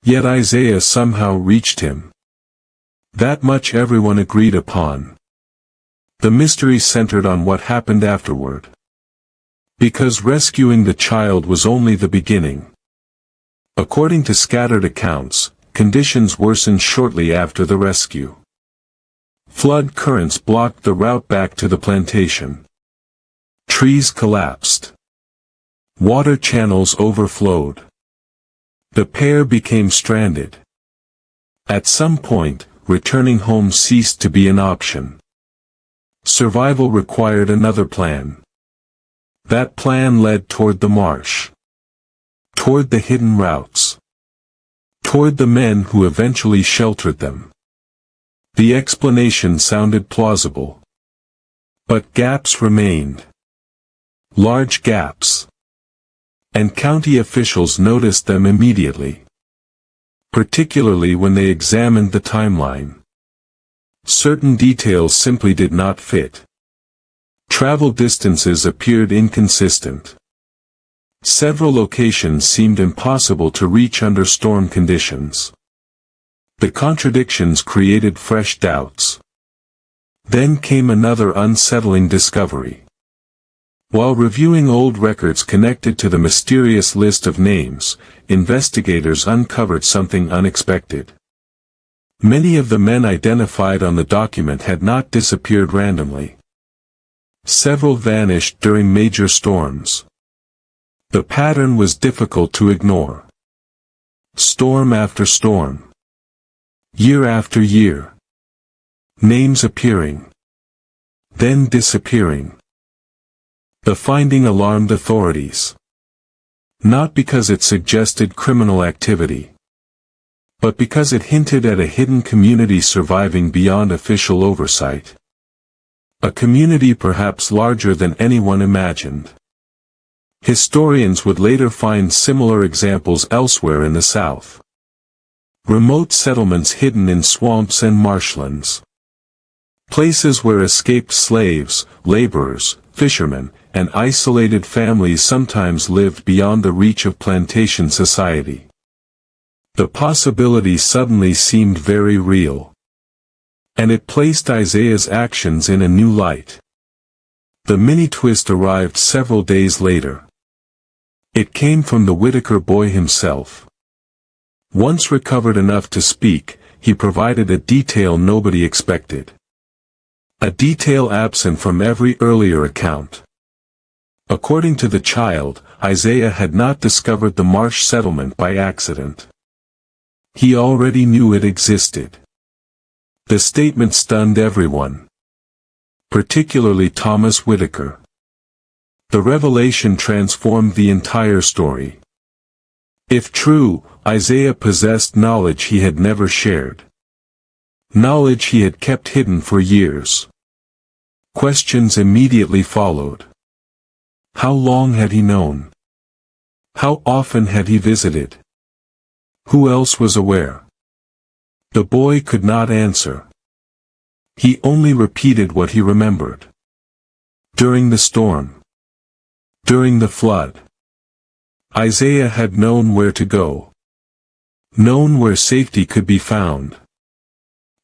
S1: Yet Isaiah somehow reached him. That much everyone agreed upon. The mystery centered on what happened afterward. Because rescuing the child was only the beginning. According to scattered accounts, conditions worsened shortly after the rescue. Flood currents blocked the route back to the plantation. Trees collapsed. Water channels overflowed. The pair became stranded. At some point, returning home ceased to be an option. Survival required another plan. That plan led toward the marsh. Toward the hidden routes. Toward the men who eventually sheltered them. The explanation sounded plausible. But gaps remained. Large gaps. And county officials noticed them immediately. Particularly when they examined the timeline. Certain details simply did not fit. Travel distances appeared inconsistent. Several locations seemed impossible to reach under storm conditions. The contradictions created fresh doubts. Then came another unsettling discovery. While reviewing old records connected to the mysterious list of names, investigators uncovered something unexpected. Many of the men identified on the document had not disappeared randomly. Several vanished during major storms. The pattern was difficult to ignore. Storm after storm. Year after year. Names appearing. Then disappearing. The finding alarmed authorities. Not because it suggested criminal activity, but because it hinted at a hidden community surviving beyond official oversight. A community perhaps larger than anyone imagined. Historians would later find similar examples elsewhere in the South. Remote settlements hidden in swamps and marshlands. Places where escaped slaves, laborers, fishermen, and isolated families sometimes lived beyond the reach of plantation society. The possibility suddenly seemed very real. And it placed Isaiah's actions in a new light. The mini-twist arrived several days later. It came from the Whitaker boy himself. Once recovered enough to speak, he provided a detail nobody expected. A detail absent from every earlier account. According to the child, Isaiah had not discovered the marsh settlement by accident. He already knew it existed. The statement stunned everyone. Particularly Thomas Whitaker. The revelation transformed the entire story. If true, Isaiah possessed knowledge he had never shared. Knowledge he had kept hidden for years. Questions immediately followed. How long had he known? How often had he visited? Who else was aware? The boy could not answer. He only repeated what he remembered. During the storm. During the flood. Isaiah had known where to go. Known where safety could be found.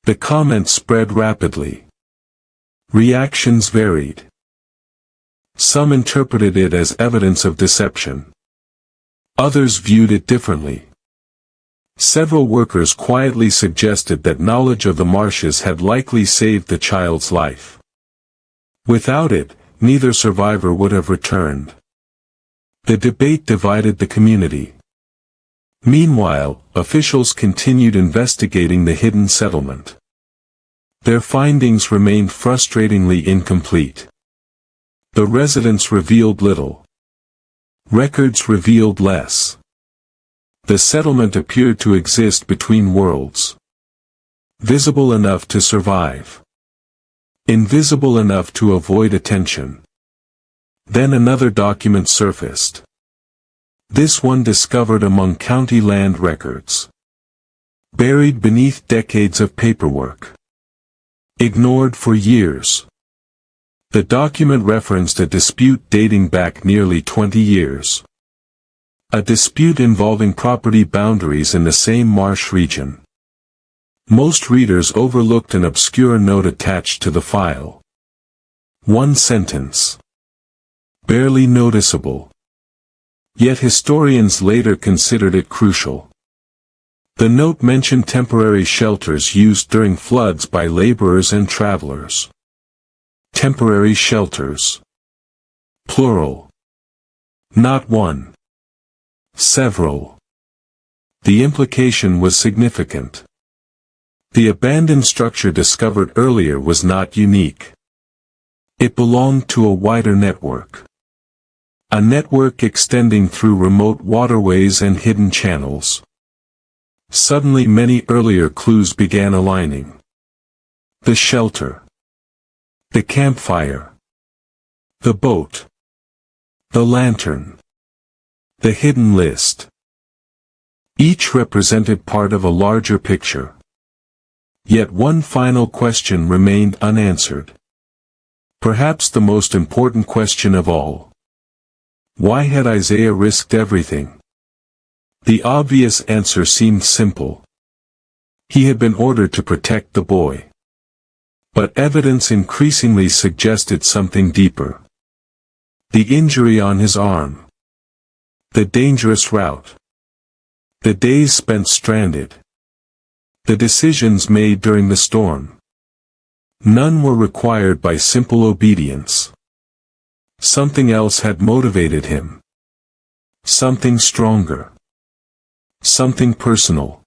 S1: The comments spread rapidly. Reactions varied. Some interpreted it as evidence of deception. Others viewed it differently. Several workers quietly suggested that knowledge of the marshes had likely saved the child's life. Without it, neither survivor would have returned. The debate divided the community. Meanwhile, officials continued investigating the hidden settlement. Their findings remained frustratingly incomplete. The residents revealed little. Records revealed less. The settlement appeared to exist between worlds. Visible enough to survive. Invisible enough to avoid attention. Then another document surfaced. This one discovered among county land records. Buried beneath decades of paperwork. Ignored for years. The document referenced a dispute dating back nearly 20 years. A dispute involving property boundaries in the same marsh region. Most readers overlooked an obscure note attached to the file. One sentence. Barely noticeable. Yet historians later considered it crucial. The note mentioned temporary shelters used during floods by laborers and travelers. Temporary shelters. Plural. Not one. Several. The implication was significant. The abandoned structure discovered earlier was not unique. It belonged to a wider network. A network extending through remote waterways and hidden channels. Suddenly many earlier clues began aligning. The shelter. The campfire. The boat. The lantern. The hidden list. Each represented part of a larger picture. Yet one final question remained unanswered. Perhaps the most important question of all. Why had Isaiah risked everything? The obvious answer seemed simple. He had been ordered to protect the boy. But evidence increasingly suggested something deeper. The injury on his arm. The dangerous route. The days spent stranded. The decisions made during the storm. None were required by simple obedience. Something else had motivated him. Something stronger. Something personal.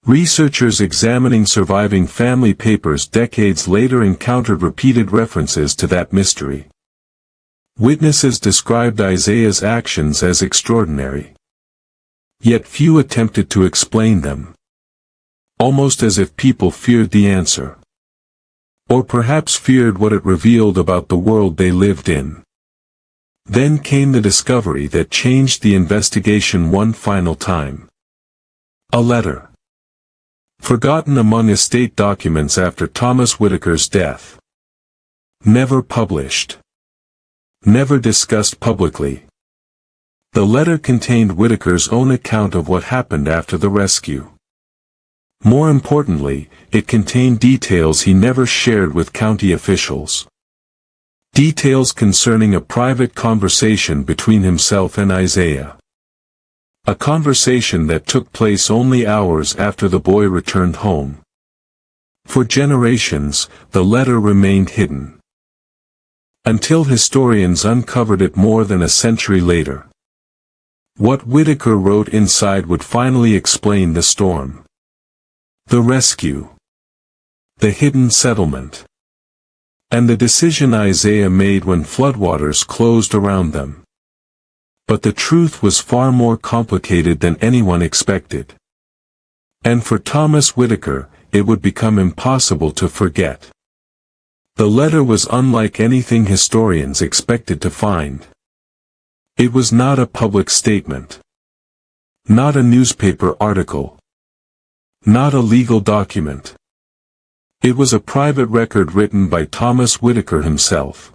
S1: Researchers examining surviving family papers decades later encountered repeated references to that mystery. Witnesses described Isaiah's actions as extraordinary. Yet few attempted to explain them. Almost as if people feared the answer. Or perhaps feared what it revealed about the world they lived in. Then came the discovery that changed the investigation one final time. A letter. Forgotten among estate documents after Thomas Whitaker's death. Never published. Never discussed publicly. The letter contained Whitaker's own account of what happened after the rescue. More importantly, it contained details he never shared with county officials. Details concerning a private conversation between himself and Isaiah. A conversation that took place only hours after the boy returned home. For generations, the letter remained hidden. Until historians uncovered it more than a century later. What Whitaker wrote inside would finally explain the storm. The rescue. The hidden settlement. And the decision Isaiah made when floodwaters closed around them. But the truth was far more complicated than anyone expected. And for Thomas Whitaker, it would become impossible to forget. The letter was unlike anything historians expected to find. It was not a public statement. Not a newspaper article. Not a legal document. It was a private record written by Thomas Whitaker himself.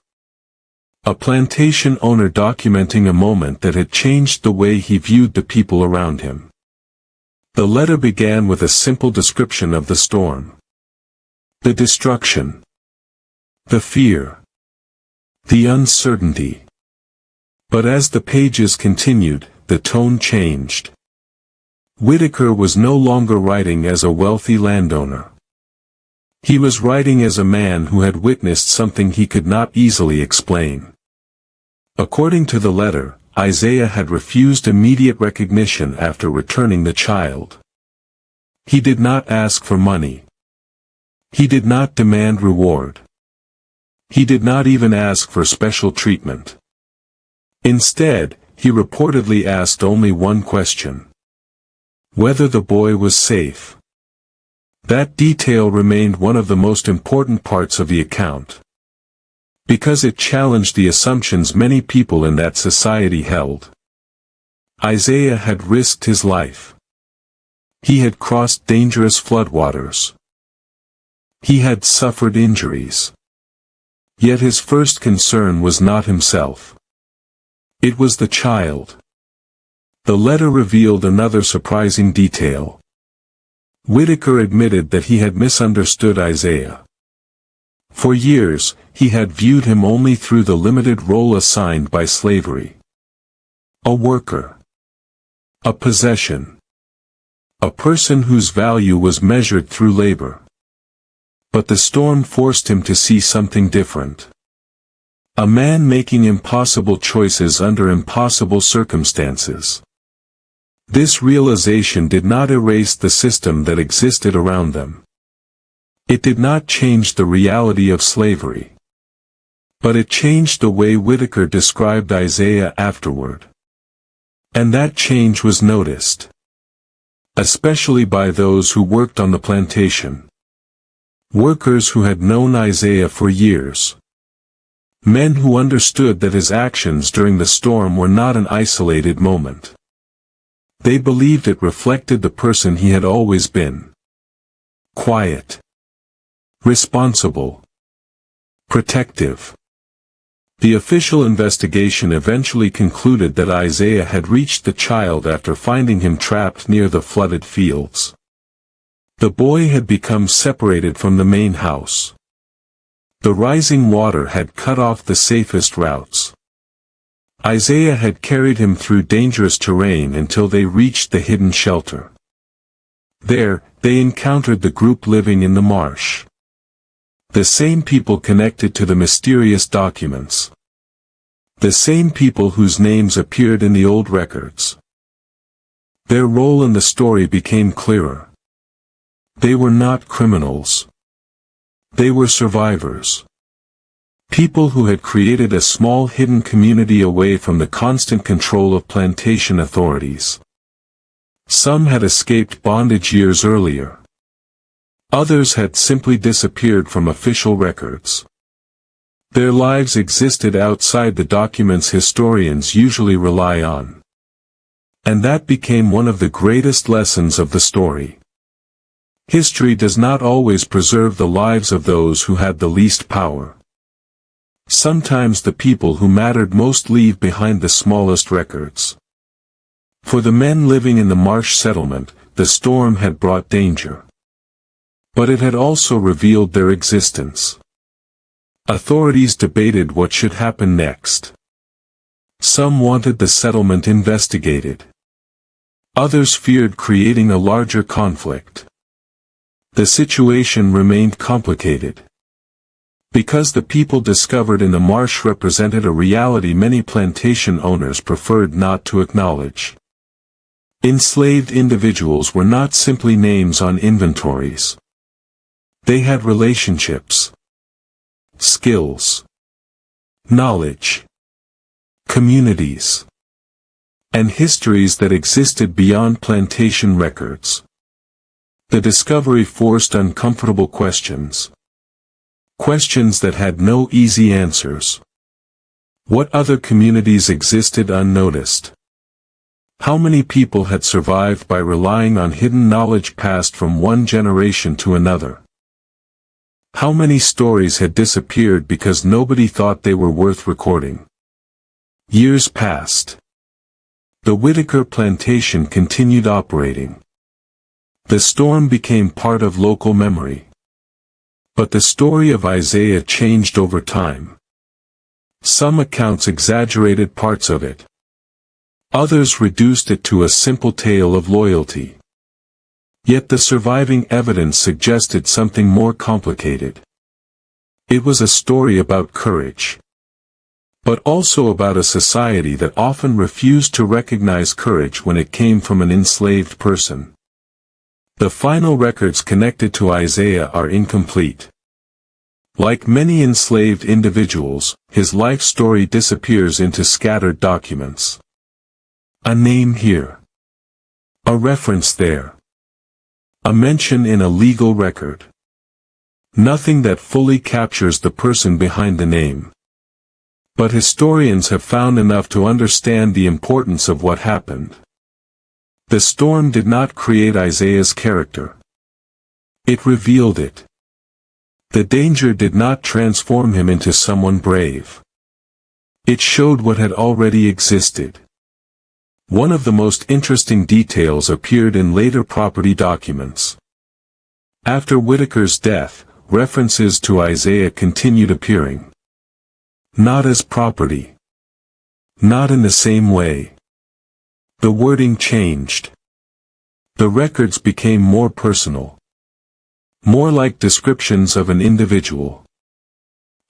S1: A plantation owner documenting a moment that had changed the way he viewed the people around him. The letter began with a simple description of the storm. The destruction. The fear. The uncertainty. But as the pages continued, the tone changed. Whitaker was no longer writing as a wealthy landowner. He was writing as a man who had witnessed something he could not easily explain. According to the letter, Isaiah had refused immediate recognition after returning the child. He did not ask for money. He did not demand reward. He did not even ask for special treatment. Instead, he reportedly asked only one question. Whether the boy was safe. That detail remained one of the most important parts of the account. Because it challenged the assumptions many people in that society held. Isaiah had risked his life. He had crossed dangerous floodwaters. He had suffered injuries. Yet his first concern was not himself. It was the child. The letter revealed another surprising detail. Whitaker admitted that he had misunderstood Isaiah. For years, he had viewed him only through the limited role assigned by slavery. A worker. A possession. A person whose value was measured through labor. But the storm forced him to see something different. A man making impossible choices under impossible circumstances. This realization did not erase the system that existed around them. It did not change the reality of slavery. But it changed the way Whitaker described Isaiah afterward. And that change was noticed. Especially by those who worked on the plantation. Workers who had known Isaiah for years. Men who understood that his actions during the storm were not an isolated moment. They believed it reflected the person he had always been. Quiet. Responsible. Protective. The official investigation eventually concluded that Isaiah had reached the child after finding him trapped near the flooded fields. The boy had become separated from the main house. The rising water had cut off the safest routes. Isaiah had carried him through dangerous terrain until they reached the hidden shelter. There, they encountered the group living in the marsh. The same people connected to the mysterious documents. The same people whose names appeared in the old records. Their role in the story became clearer. They were not criminals. They were survivors. People who had created a small hidden community away from the constant control of plantation authorities. Some had escaped bondage years earlier. Others had simply disappeared from official records. Their lives existed outside the documents historians usually rely on. And that became one of the greatest lessons of the story. History does not always preserve the lives of those who had the least power. Sometimes the people who mattered most leave behind the smallest records. For the men living in the marsh settlement, the storm had brought danger. But it had also revealed their existence. Authorities debated what should happen next. Some wanted the settlement investigated. Others feared creating a larger conflict. The situation remained complicated. Because the people discovered in the marsh represented a reality many plantation owners preferred not to acknowledge. Enslaved individuals were not simply names on inventories. They had relationships, skills, knowledge, communities, and histories that existed beyond plantation records. The discovery forced uncomfortable questions. Questions that had no easy answers. What other communities existed unnoticed? How many people had survived by relying on hidden knowledge passed from one generation to another? How many stories had disappeared because nobody thought they were worth recording? Years passed. The Whitaker plantation continued operating. The storm became part of local memory. But the story of Isaiah changed over time. Some accounts exaggerated parts of it. Others reduced it to a simple tale of loyalty. Yet the surviving evidence suggested something more complicated. It was a story about courage. But also about a society that often refused to recognize courage when it came from an enslaved person. The final records connected to Isaiah are incomplete. Like many enslaved individuals, his life story disappears into scattered documents. A name here. A reference there. A mention in a legal record. Nothing that fully captures the person behind the name. But historians have found enough to understand the importance of what happened. The storm did not create Isaiah's character. It revealed it. The danger did not transform him into someone brave. It showed what had already existed. One of the most interesting details appeared in later property documents. After Whitaker's death, references to Isaiah continued appearing. Not as property. Not in the same way. The wording changed. The records became more personal. More like descriptions of an individual.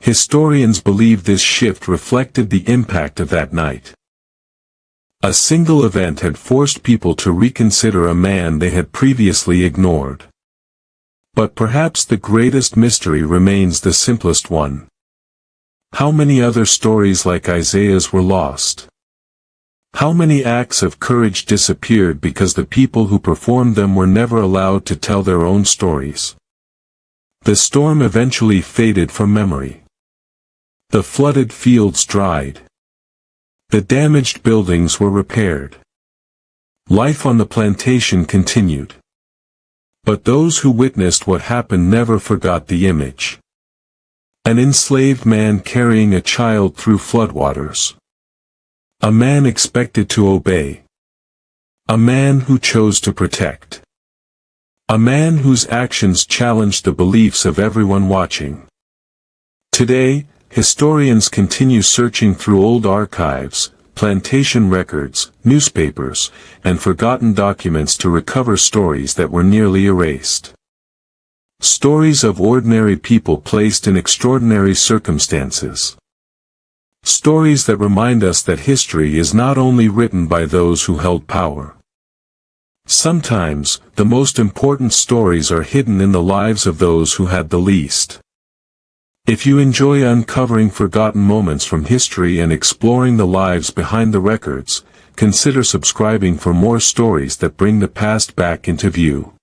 S1: Historians believe this shift reflected the impact of that night. A single event had forced people to reconsider a man they had previously ignored. But perhaps the greatest mystery remains the simplest one. How many other stories like Isaiah's were lost? How many acts of courage disappeared because the people who performed them were never allowed to tell their own stories? The storm eventually faded from memory. The flooded fields dried. The damaged buildings were repaired. Life on the plantation continued. But those who witnessed what happened never forgot the image. An enslaved man carrying a child through floodwaters. A man expected to obey. A man who chose to protect. A man whose actions challenged the beliefs of everyone watching. Today, historians continue searching through old archives, plantation records, newspapers, and forgotten documents to recover stories that were nearly erased. Stories of ordinary people placed in extraordinary circumstances. Stories that remind us that history is not only written by those who held power. Sometimes, the most important stories are hidden in the lives of those who had the least. If you enjoy uncovering forgotten moments from history and exploring the lives behind the records, consider subscribing for more stories that bring the past back into view.